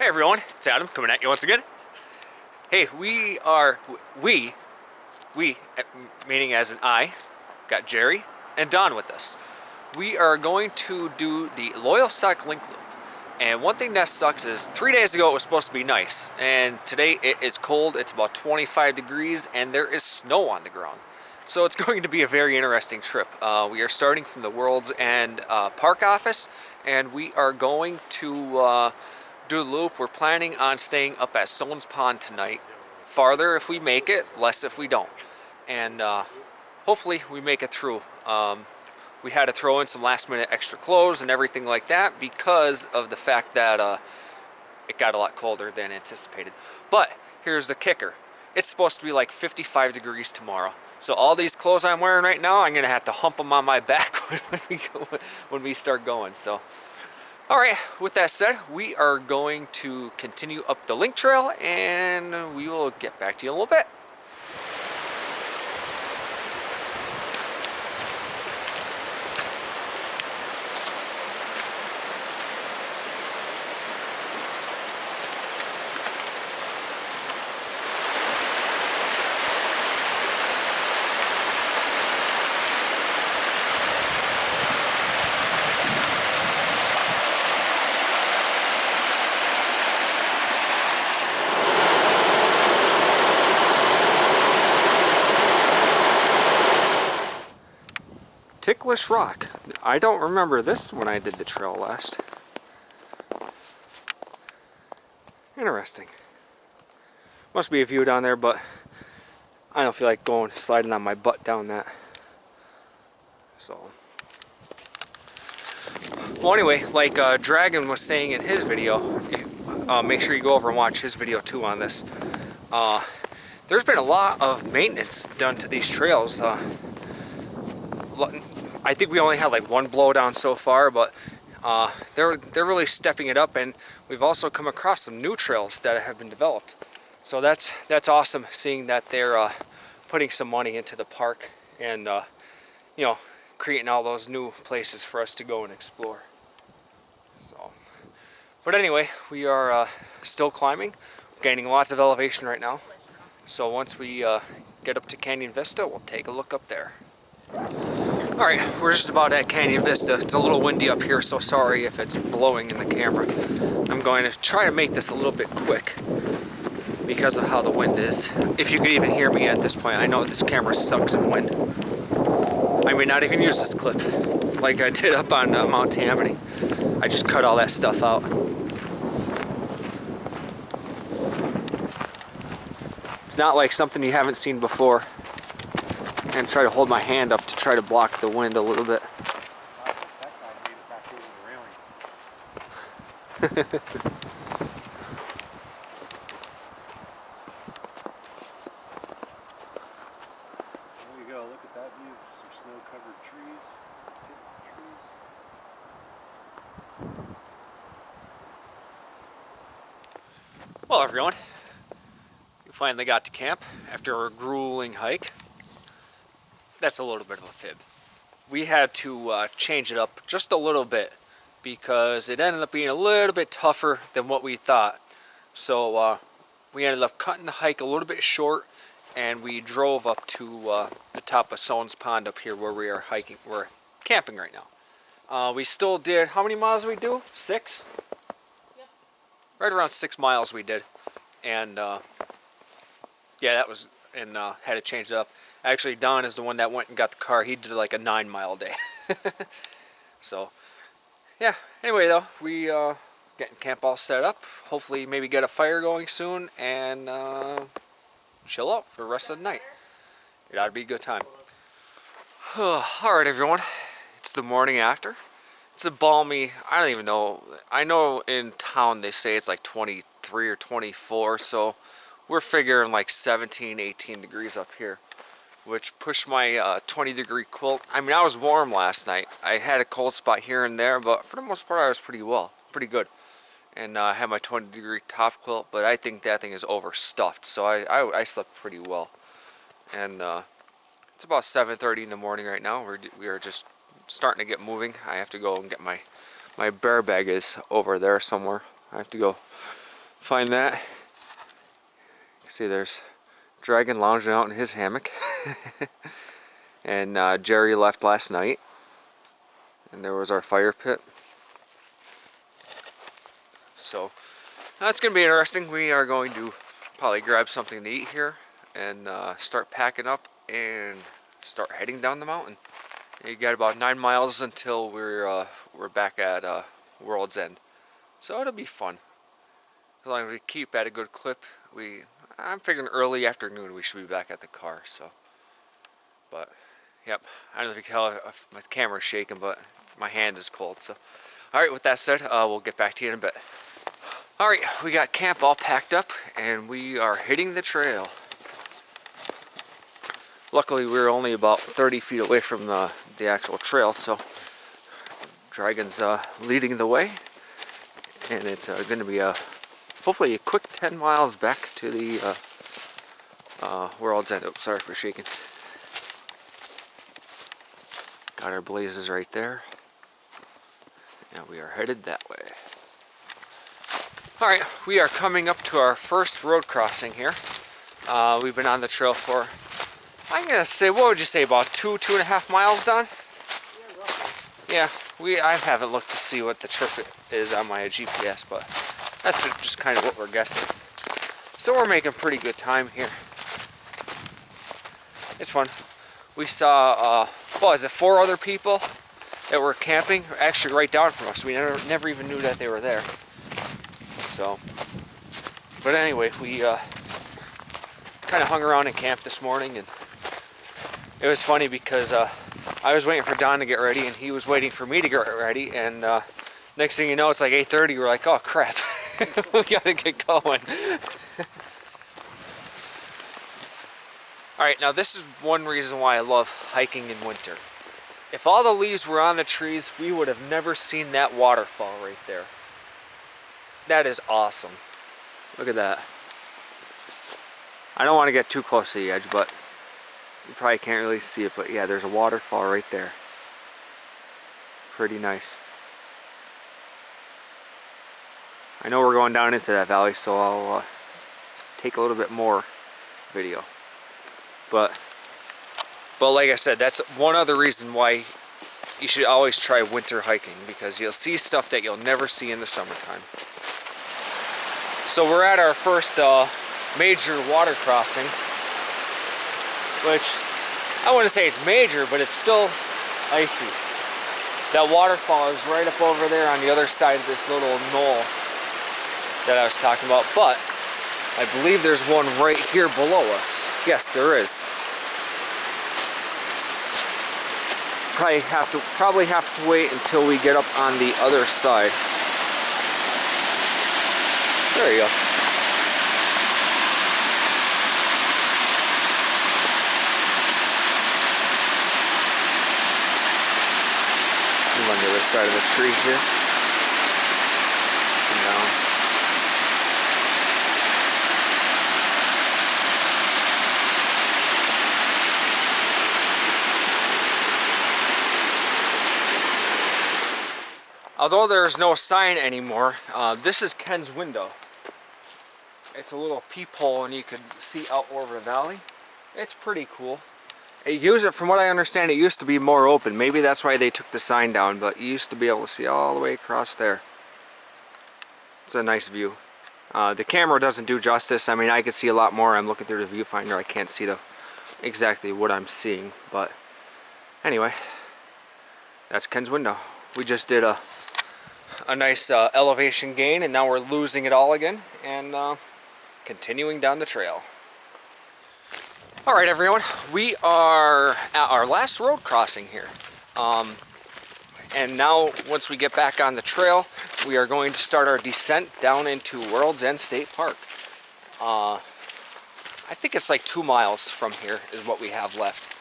everyone, it's Adam coming at you once again. Hey, we, meaning as an I, got Jerry and Don with us. We are going to do the Loyalsock Link Loop. And one thing that sucks is 3 days ago it was supposed to be nice, and today it is cold. It's about 25 degrees and there is snow on the ground. So it's going to be a very interesting trip. We are starting from the World's End Park office, and we are going to do the loop. We're planning on staying up at Stones Pond tonight. Farther if we make it, less if we don't. And hopefully we make it through. We had to throw in some last minute extra clothes and everything like that because of the fact that it got a lot colder than anticipated. But here's the kicker. It's supposed to be like 55 degrees tomorrow. So all these clothes I'm wearing right now, I'm going to have to hump them on my back when we start going. So, alright, with that said, we are going to continue up the link trail and we will get back to you in a little bit. Ticklish Rock. I don't remember this when I did the trail last. Interesting. Must be a view down there, but I don't feel like going sliding on my butt down that. So. Well, anyway, like Dragon was saying in his video, make sure you go over and watch his video too on this. There's been a lot of maintenance done to these trails. I think we only had like one blowdown so far, but they're really stepping it up, and we've also come across some new trails that have been developed. So that's awesome, seeing that they're putting some money into the park and you know, creating all those new places for us to go and explore. So, but anyway, we are still climbing, gaining lots of elevation right now. So once we get up to Canyon Vista, we'll take a look up there. Alright, we're just about at Canyon Vista. It's a little windy up here, so sorry if it's blowing in the camera. I'm going to try to make this a little bit quick because of how the wind is. If you could even hear me at this point. I know this camera sucks in wind. I may not even use this clip like I did up on Mount Tammany. I just cut all that stuff out. It's not like something you haven't seen before. And try to hold my hand up to try to block the wind a little bit. There you go, look at that view. Some snow-covered trees. Well, everyone, we finally got to camp after a grueling hike. That's a little bit of a fib. We had to change it up just a little bit because it ended up being a little bit tougher than what we thought. So we ended up cutting the hike a little bit short, and we drove up to the top of Stones Pond up here where we are hiking. We're camping right now. We still did, how many miles did we do? 6? Yeah. Right around 6 miles we did. And yeah, that was, and had to change it up. Actually, Don is the one that went and got the car. He did like a 9-mile day. So, yeah. Anyway, though, we getting camp all set up. Hopefully, maybe get a fire going soon and chill out for the rest of the night. It ought to be a good time. Alright, everyone. It's the morning after. It's a balmy, I don't even know. I know in town they say it's like 23 or 24, so we're figuring like 17, 18 degrees up here, which pushed my 20-degree quilt. I mean, I was warm last night. I had a cold spot here and there, but for the most part, I was pretty good. And I had my 20-degree top quilt, but I think that thing is overstuffed, so I slept pretty well. And it's about 7:30 in the morning right now. We are just starting to get moving. I have to go and get my bear bag is over there somewhere. I have to go find that. You see there's Dragon lounging out in his hammock. And Jerry left last night. And there was our fire pit. So that's going to be interesting. We are going to probably grab something to eat here and start packing up and start heading down the mountain. You got about 9 miles until we're back at World's End. So it'll be fun. As long as we keep at a good clip, I'm figuring early afternoon we should be back at the car. So, but yep, I don't know if you can tell if my camera's shaking, but my hand is cold. So, all right. With that said, we'll get back to you in a bit. All right, we got camp all packed up, and we are hitting the trail. Luckily, we were only about 30 feet away from the actual trail, so Dragon's leading the way, and it's going to be hopefully a quick 10 miles back to the World's End. Oops, sorry for shaking. Got our blazes right there, and we are headed that way. All right, we are coming up to our first road crossing here. We've been on the trail for, I'm gonna say, what would you say, about 2.5 miles, Don? Yeah, I haven't looked to see what the trip is on my GPS, but that's just kind of what we're guessing. So we're making pretty good time here. It's fun. We saw, what is it, 4 other people that were camping, actually right down from us. We never even knew that they were there. So, but anyway, we kind of hung around in camp this morning, and it was funny because I was waiting for Don to get ready, and he was waiting for me to get ready, and next thing you know, it's like 8:30. We're like, oh crap, we gotta get going. All right, now this is one reason why I love hiking in winter. If all the leaves were on the trees, we would have never seen that waterfall right there. That is awesome. Look at that. I don't want to get too close to the edge, but you probably can't really see it, but yeah, there's a waterfall right there. Pretty nice. I know we're going down into that valley, so I'll take a little bit more video. But like I said, that's one other reason why you should always try winter hiking, because you'll see stuff that you'll never see in the summertime. So we're at our first major water crossing, which I wouldn't say it's major, but it's still icy. That waterfall is right up over there on the other side of this little knoll that I was talking about, but I believe there's one right here below us. Yes, there is. Probably have to wait until we get up on the other side. There you go. I'm on the other side of the tree here. And down. Although there's no sign anymore, this is Ken's window. It's a little peephole and you can see out over the valley. It's pretty cool. From what I understand, it used to be more open. Maybe that's why they took the sign down, but you used to be able to see all the way across there. It's a nice view. The camera doesn't do justice. I mean, I can see a lot more. I'm looking through the viewfinder. I can't see exactly what I'm seeing, but anyway, that's Ken's window. We just did a nice elevation gain, and now we're losing it all again, and continuing down the trail. All right, everyone, we are at our last road crossing here, and now once we get back on the trail, we are going to start our descent down into World's End State Park. I think it's like 2 miles from here is what we have left.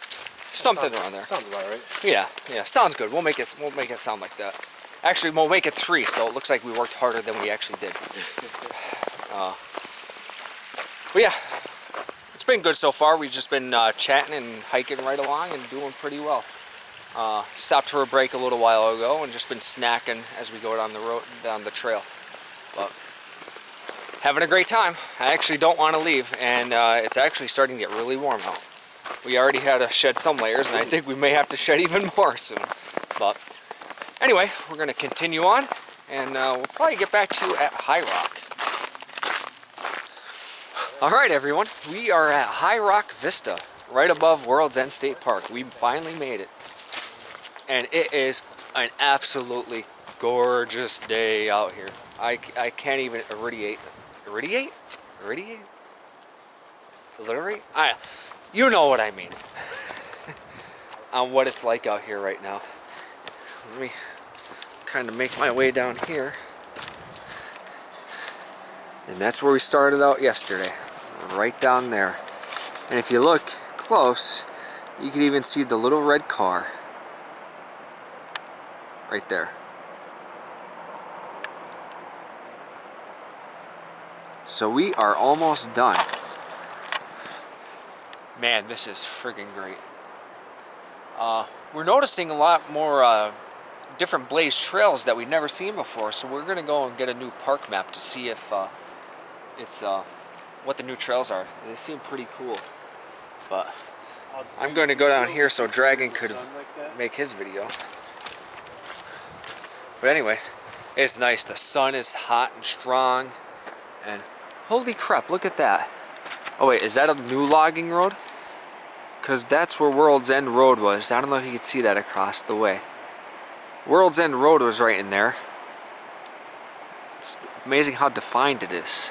Something around there. Sounds about right. Yeah, sounds good. We'll make it sound like that. Actually, we'll make it 3, so it looks like we worked harder than we actually did. But yeah, it's been good so far. We've just been chatting and hiking right along and doing pretty well. Stopped for a break a little while ago and just been snacking as we go down the trail. But having a great time. I actually don't want to leave, and it's actually starting to get really warm out. We already had to shed some layers, and I think we may have to shed even more soon. But anyway, we're going to continue on, and we'll probably get back to you at High Rock. Alright everyone, we are at High Rock Vista, right above World's End State Park. We finally made it. And it is an absolutely gorgeous day out here. I can't even irradiate. Irradiate? Alliterate? You know what I mean. On what it's like out here right now. Let me kind of make my way down here. And that's where we started out yesterday. Right down there. And if you look close, you can even see the little red car. Right there. So we are almost done. Man, this is friggin' great. We're noticing a lot more different blazed trails that we've never seen before, so we're gonna go and get a new park map to see if it's what the new trails are. They seem pretty cool. But I'm going to go down here so Dragon could make his video. But anyway, it's nice. The sun is hot and strong. And holy crap, look at that. Oh wait, is that a new logging road? Because that's where World's End Road was. I don't know if you can see that across the way. World's End Road was right in there. It's amazing how defined it is.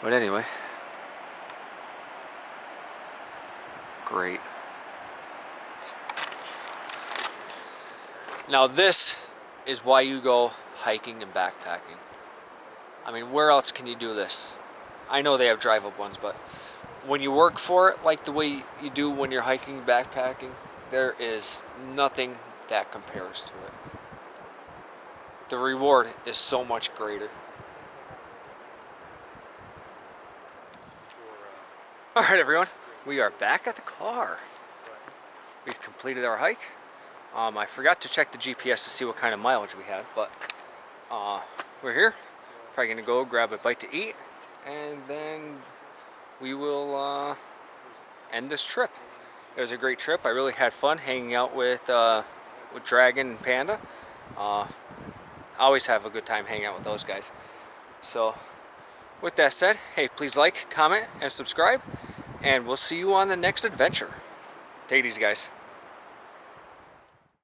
But anyway. Great. Now this is why you go hiking and backpacking. I mean, where else can you do this? I know they have drive-up ones, but when you work for it like the way you do when you're hiking and backpacking, there is nothing that compares to it. The reward is so much greater. Alright everyone, we are back at the car. We've completed our hike. I forgot to check the GPS to see what kind of mileage we had, but we're here. Probably gonna go grab a bite to eat, and then we will end this trip. It was a great trip. I really had fun hanging out with Dragon and Panda. I always have a good time hanging out with those guys. So with that said, hey, please like, comment, and subscribe, and we'll see you on the next adventure. Take it easy, guys.